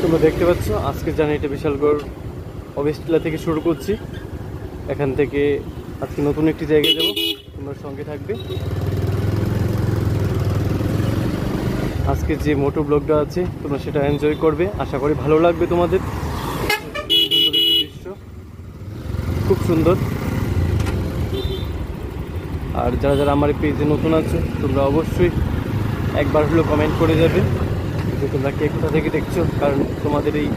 তোমরা দেখতে পাচ্ছ আজকে জার্নিটা বিশালগড় অবস্থিলা থেকে শুরু করছি। এখান থেকে আজকে নতুন একটি জায়গায় যাব, তোমরা সঙ্গে থাকবে। আজকে যে মোটো ব্লগটা আছে তোমরা সেটা এনজয় করবে, আশা করি ভালো লাগবে তোমাদের। সুন্দর একটি দৃশ্য, খুব সুন্দর। আর যারা যারা আমার পেজে নতুন আছো তোমরা অবশ্যই একবার হলেও কমেন্ট করে যাবে যে তোমরা কে কোথা থেকে দেখছো, কারণ তোমাদের এই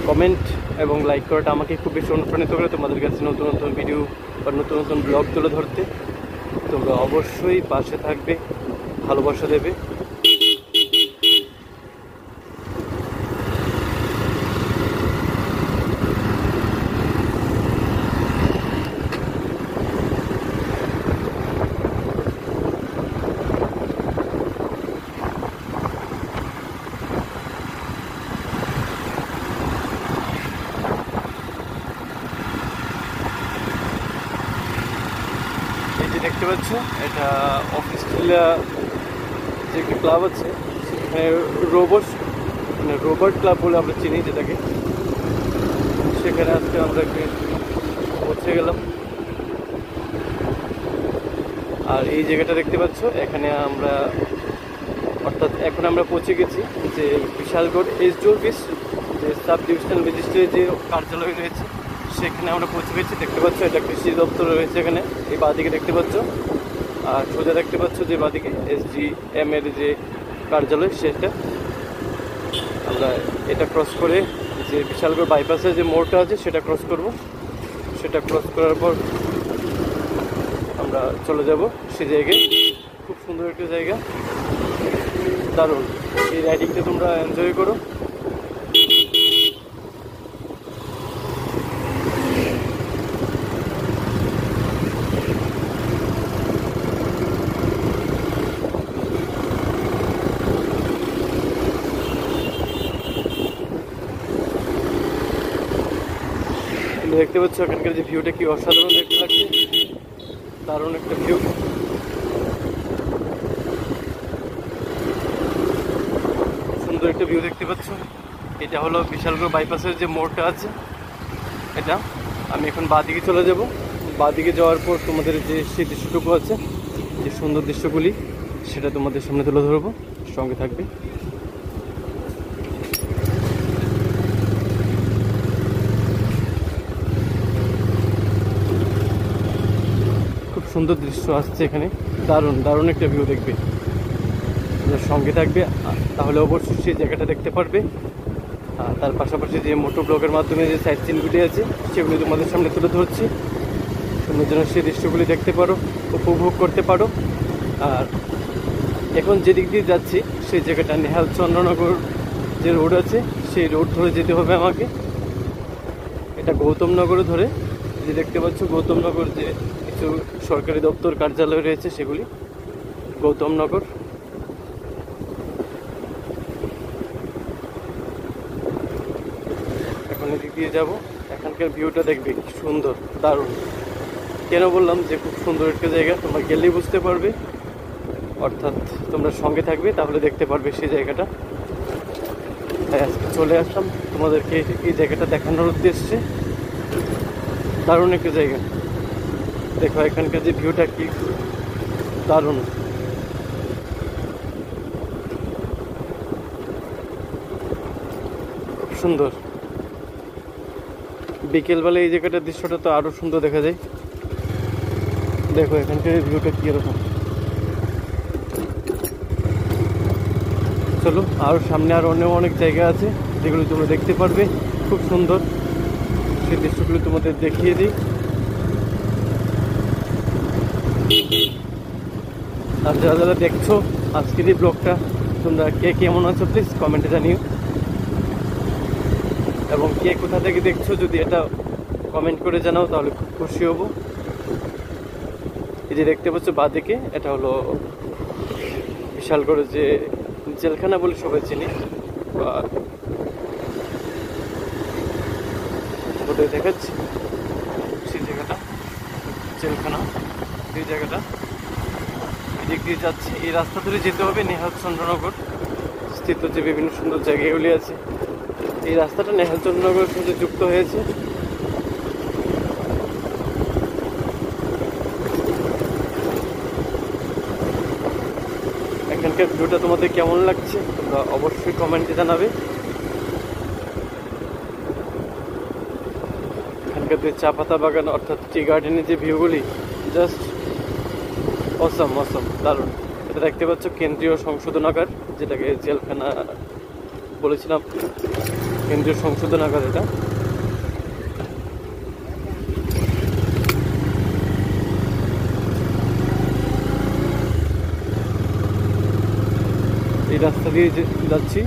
কমেন্ট এবং লাইক করাটা আমাকে খুব বেশি অনুপ্রাণিত করে তোমাদের কাছে নতুন নতুন ভিডিও বা নতুন নতুন ব্লগ তুলে ধরতে। তোমরা অবশ্যই পাশে থাকবে, ভালোবাসা দেবে। দেখতে পাচ্ছ এটা অফিসটিলা যে একটি ক্লাব আছে, সেখানে রোবট ক্লাব বলে আমরা চিনি যেটাকে। সেখানে আজকে আমরা পৌঁছে গেলাম। আর এই জায়গাটা দেখতে পাচ্ছ, এখানে আমরা অর্থাৎ এখন আমরা পৌঁছে গেছি যে বিশালগড় এসডি অফিস, যে সাব ডিভিশনাল ম্যাজিস্ট্রেট যে কার্যালয় রয়েছে সেখানে আমরা পৌঁছে গেছি। দেখতে পাচ্ছ এটা কৃষি দপ্তর রয়েছে এখানে, এই বাঁদিকে দেখতে পাচ্ছ। আর সোজা দেখতে পাচ্ছ যে বাঁদিকে SGM এর যে কার্যালয়, সেটা আমরা এটা ক্রস করে যে বিশালগড় বাইপাসে যে মোড়টা আছে সেটা ক্রস করব। সেটা ক্রস করার পর আমরা চলে যাব সে জায়গায়। খুব সুন্দর একটা জায়গা, দারুণ। এই রাইডিংটা তোমরা এনজয় করো। দেখতে পাচ্ছ এখানকার যে ভিউটা কি অসাধারণ দেখতে লাগছে, দারুণ একটা ভিউ। সুন্দর একটা ভিউ দেখতে পাচ্ছ। এটা হলো বিশালগড় বাইপাসের যে মোড়টা আছে এটা। আমি এখন বাঁদিকে চলে যাব। বাঁদিকে যাওয়ার পর তোমাদের যে সেই দৃশ্যটুকু আছে, যে সুন্দর দৃশ্যগুলি, সেটা তোমাদের সামনে তুলে ধরবো, সঙ্গে থাকবে। সুন্দর দৃশ্য আসছে এখানে, দারুণ দারুণ একটা ভিউ দেখবে। সঙ্গে থাকবে, তাহলে অবশ্যই সেই জায়গাটা দেখতে পারবে। তার পাশাপাশি যে মোটো ব্লগের মাধ্যমে যে সাইট সিনগুলি আছে সেগুলি তোমাদের সামনে তুলে ধরছি, তোমরা যেন সেই দৃশ্যগুলি দেখতে পারো, উপভোগ করতে পারো। আর এখন যেদিক দিয়ে যাচ্ছি সেই জায়গাটা নেহাল চন্দ্রনগর যে রোড আছে, সেই রোড ধরে যেতে হবে আমাকে। এটা গৌতমনগরে ধরে, যে দেখতে পাচ্ছ গৌতমনগর যে কিছু সরকারি দপ্তর কার্যালয় রয়েছে সেগুলি, গৌতমনগর। এখন এদিক দিয়ে যাবো। এখানকার ভিউটা দেখবে কি সুন্দর, দারুণ। কেন বললাম যে খুব সুন্দর একটা জায়গা, তোমরা গেলেই বুঝতে পারবে। অর্থাৎ তোমরা সঙ্গে থাকবে, তাহলে দেখতে পারবে সেই জায়গাটা। তাই আজকে চলে আসলাম তোমাদেরকে এই জায়গাটা দেখানোর উদ্দেশ্যে। দারুণ একটা জায়গা, দেখো এখানকার যে ভিউটা কি দারুণ। খুব সুন্দর। বিকেলবেলা এই জায়গাটার দৃশ্যটা তো আরো সুন্দর দেখা যায়। দেখো এখানকার ভিউটা কি এরকম। চলো আরো সামনে আরো অনেক জায়গা আছে যেগুলো তোমরা দেখতে পারবে, খুব সুন্দর। সেই দৃশ্যগুলো তোমাদের দেখিয়ে দিই। আর যারা যারা দেখছো আজকের এই ব্লগটা, তোমরা কে কেমন আছো প্লিজ কমেন্টে জানিও। এবং কে কোথা থেকে দেখছো যদি এটা কমেন্ট করে জানাও তাহলে খুব খুশি হব। এই যে দেখতে পাচ্ছ বাঁদিকে, এটা হলো বিশালগড়ের যে জেলখানা বলে সবাই চিনি, বা দেখাচ্ছি সেই জায়গাটা, জেলখানা। এই জায়গাটা এদিক দিয়ে যাচ্ছি, এই রাস্তা ধরে যেতে হবে নেহাল চন্দ্রনগর স্থিত যে বিভিন্ন সুন্দর জায়গাগুলি আছে এই রাস্তাটা নেহালচন্দ্রনগরের সাথে যুক্ত হয়েছে। এখানকার ভিউটা তোমাদের কেমন লাগছে তোমরা অবশ্যই কমেন্টে জানাবে। এখানকার যে চা পাতা বাগান অর্থাৎ টি গার্ডেনের যে ভিউগুলি জাস্ট অসম দারুণ। এটা দেখতে পাচ্ছ কেন্দ্রীয় সংশোধনাগার, যেটাকে জেলখানা বলেছিলাম, কেন্দ্রীয় সংশোধনাগার এটা। এই রাস্তা দিয়ে যাচ্ছি,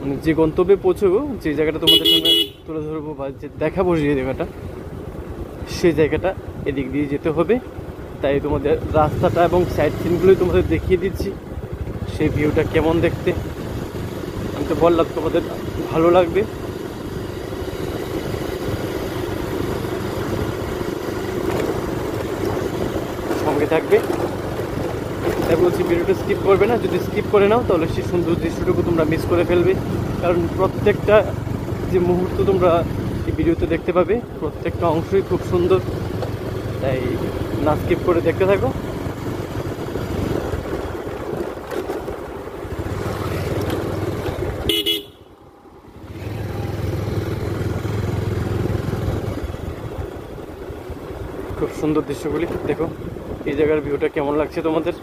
মানে যে গন্তব্যে পৌঁছবো, যে জায়গাটা তোমাদের সঙ্গে তুলে ধরবো বা যে দেখাবো যে জায়গাটা, সেই জায়গাটা এদিক দিয়ে যেতে হবে। তাই তোমাদের রাস্তাটা এবং সাইড সিনগুলোই তোমাদের দেখিয়ে দিচ্ছি, সেই ভিউটা কেমন দেখতে। আমি তো বললাম তোমাদের ভালো লাগবে। সঙ্গে থাকবে, তাই বলছি ভিডিওটা স্কিপ করবে না। যদি স্কিপ করে নাও তাহলে সেই সুন্দর দৃশ্যটুকু তোমরা মিস করে ফেলবে, কারণ প্রত্যেকটা যে মুহূর্ত তোমরা এই ভিডিওতে দেখতে পাবে প্রত্যেকটা অংশই খুব সুন্দর। তাই না স্কিপ করে দেখতে থাকো। খুব সুন্দর দৃশ্যগুলি দেখো, এই জায়গার ভিউটা কেমন লাগছে তোমাদের।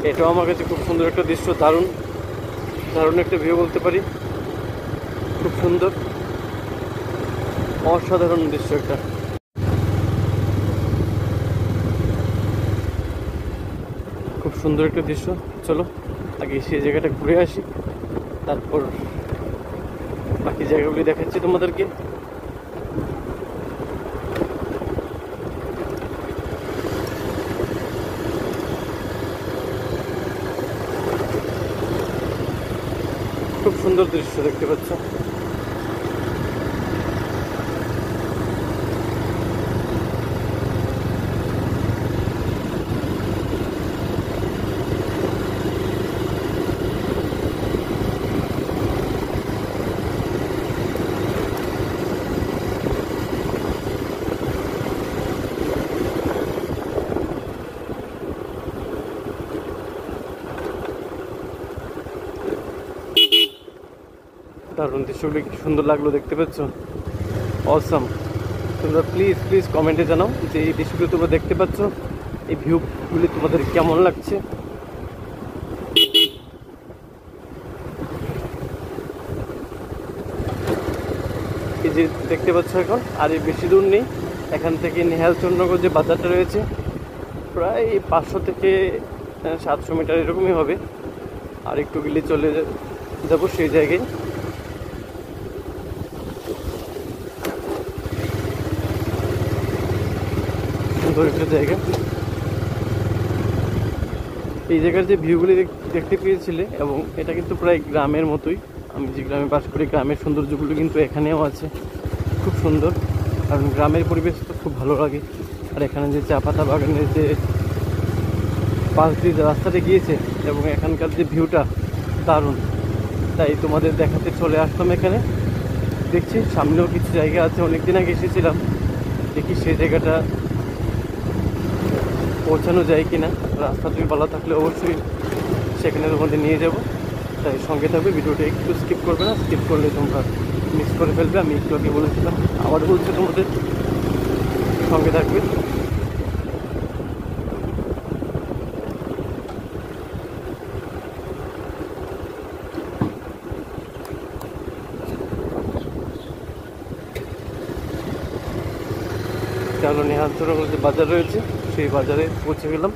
এটাও আমার কাছে খুব সুন্দর একটা দৃশ্য, দারুণ একটা ভিউ বলতে পারি। খুব সুন্দর, অসাধারণ দৃশ্য একটা। খুব সুন্দর একটা দৃশ্য। চলো আগে সেই জায়গাটা ঘুরে আসি, তারপর বাকি জায়গাগুলি দেখাচ্ছি তোমাদেরকে। খুব সুন্দর দৃশ্য দেখতে পাচ্ছ। দারুণ দৃশ্যগুলি কি সুন্দর লাগলো দেখতে পাচ্ছ, অসাম। তোমরা প্লিজ কমেন্টে জানাও যে এই দৃশ্যগুলো তোমরা দেখতে পাচ্ছ, এই ভিউগুলি তোমাদের কেমন লাগছে। এই যে দেখতে পাচ্ছ এখন আর এই বেশি দূর নেই, এখান থেকে নেহালচন্দ্রনগর যে বাজারটা রয়েছে প্রায় 500 থেকে 700 মিটার এরকমই হবে। আর একটু গেলে চলে যাবো সেই জায়গায়। সুন্দর একটা জায়গা। এই জায়গার যে ভিউগুলি দেখতে পেয়েছিলে, এবং এটা কিন্তু প্রায় গ্রামের মতোই। আমি যে গ্রামে বাস করি, গ্রামের সৌন্দর্যগুলো কিন্তু এখানেও আছে, খুব সুন্দর। কারণ গ্রামের পরিবেশ তো খুব ভালো লাগে। আর এখানে যে চা পাতা বাগানের যে পাশ দিয়ে রাস্তাটা গিয়েছে এবং এখানকার যে ভিউটা দারুণ, তাই তোমাদের দেখাতে চলে আসলাম এখানে। দেখছি সামনেও কিছু জায়গা আছে, অনেকদিন আগে এসেছিলাম, দেখি সেই জায়গাটা পৌঁছানো যায় কিনা। রাস্তা তুমি ভালো থাকলে অবশ্যই সেখানে তোমাদের নিয়ে যাব। তাই সঙ্গে থাকবে, ভিডিওটা একটু স্কিপ করবে না, স্কিপ করলে তোমরা মিস করে ফেলবে। আমি একটু আগে বলেছিলাম, আবার বলছি তোমাদের সঙ্গে থাকবে। কারণ নেহালচন্দ্রনগর যে বাজার রয়েছে সেই বাজারে পৌঁছে গেলাম।